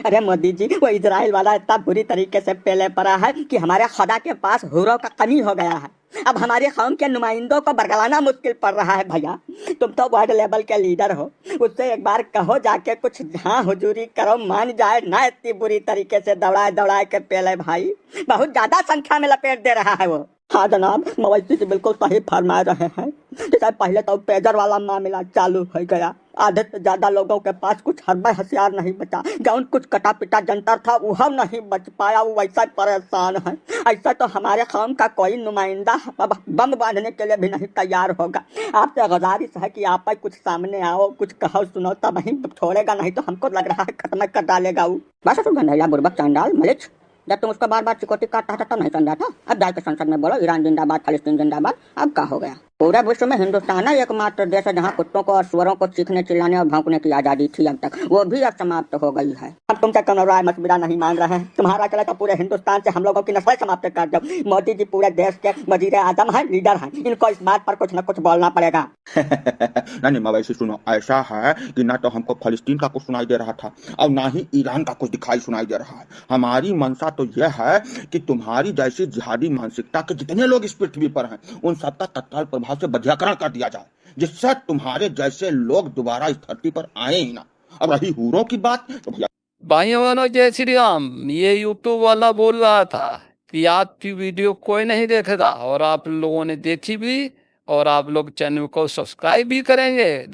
अरे मोदी जी, वो इजराइल वाला इतना बुरी तरीके से पहले पड़ा है कि हमारे खुदा के पास हूरों का कमी हो गया है। अब हमारे कौम के नुमाइंदों को बरगलाना मुश्किल पड़ रहा है। भैया, तुम तो वर्ल्ड लेवल के लीडर हो, उससे एक बार कहो जाके कुछ हाँ हुजूरी करो, मान जाए ना। इतनी बुरी तरीके से दौड़ाए दौड़ाए के पहले भाई बहुत ज्यादा संख्या में लपेट दे रहा है वो। हाँ जनाब, मवैसी जी बिल्कुल सही फरमा रहे हैं। जैसे पहले तो पेजर वाला मामला चालू हो गया, आधे से ज्यादा लोगों के पास कुछ हरबा हथियार नहीं बचा, जौन कुछ कटा पिटा जंतर था वह नहीं बच पाया, वो वैसा परेशान है। ऐसा तो हमारे कौम का कोई नुमाइंदा अब बम बांधने के लिए भी नहीं तैयार होगा। आपसे गुजारिश है कि आप ही कुछ सामने आओ, कुछ कहो सुनो, तब ही छोड़ेगा, नहीं तो हमको लग रहा है खत्म कर डालेगा वो। बस सुन गंधैया बुर्बक चांडाल मलिच, जब तुम उसको बार बार चिकोटी काटता था तब नहीं समझा था। अब जाके संसद में बोलो ईरान जिंदाबाद, फालिस्तीन जिंदाबाद। अब क्या हो गया? पूरे विश्व में हिंदुस्तान है एकमात्र देश है जहाँ कुत्तों को और सुअरों को चीखने चिल्लाने और भौंकने की आजादी थी अब तक, वो भी अब समाप्त हो गई है। हम तुमसे कोनो राय मशविरा नहीं मांग रहे हैं। तुम्हारा चले तो पूरे हिंदुस्तान से हम लोगों की नस्लें समाप्त कर दो। मोदी जी पूरे देश के वजीर आजम है, लीडर है, इनको इस बात पर कुछ न कुछ बोलना पड़ेगा। नहीं मवैसी सुनो, ऐसा है कि ना तो हमको फलस्तीन का कुछ सुनाई दे रहा था और ना ही ईरान का कुछ दिखाई सुनाई दे रहा है। हमारी मंशा तो यह है कि तुम्हारी जैसी जिहादी मानसिकता के जितने लोग इस पृथ्वी पर हैं उन सबका तत्काल प्रभाव से बधियाकरण कर दिया जाए, जिससे तुम्हारे जैसे लोग दोबारा इस धरती पर आए ही ना। अब रही हूरों की बात तो भैया, भाइयों बहनों जय श्री राम। ये यूट्यूब वाला बोल रहा था कि आपकी वीडियो कोई नहीं देखेगा, और आप लोगों ने देखी भी, और आप लोग चैनल को सब्सक्राइब भी करेंगे।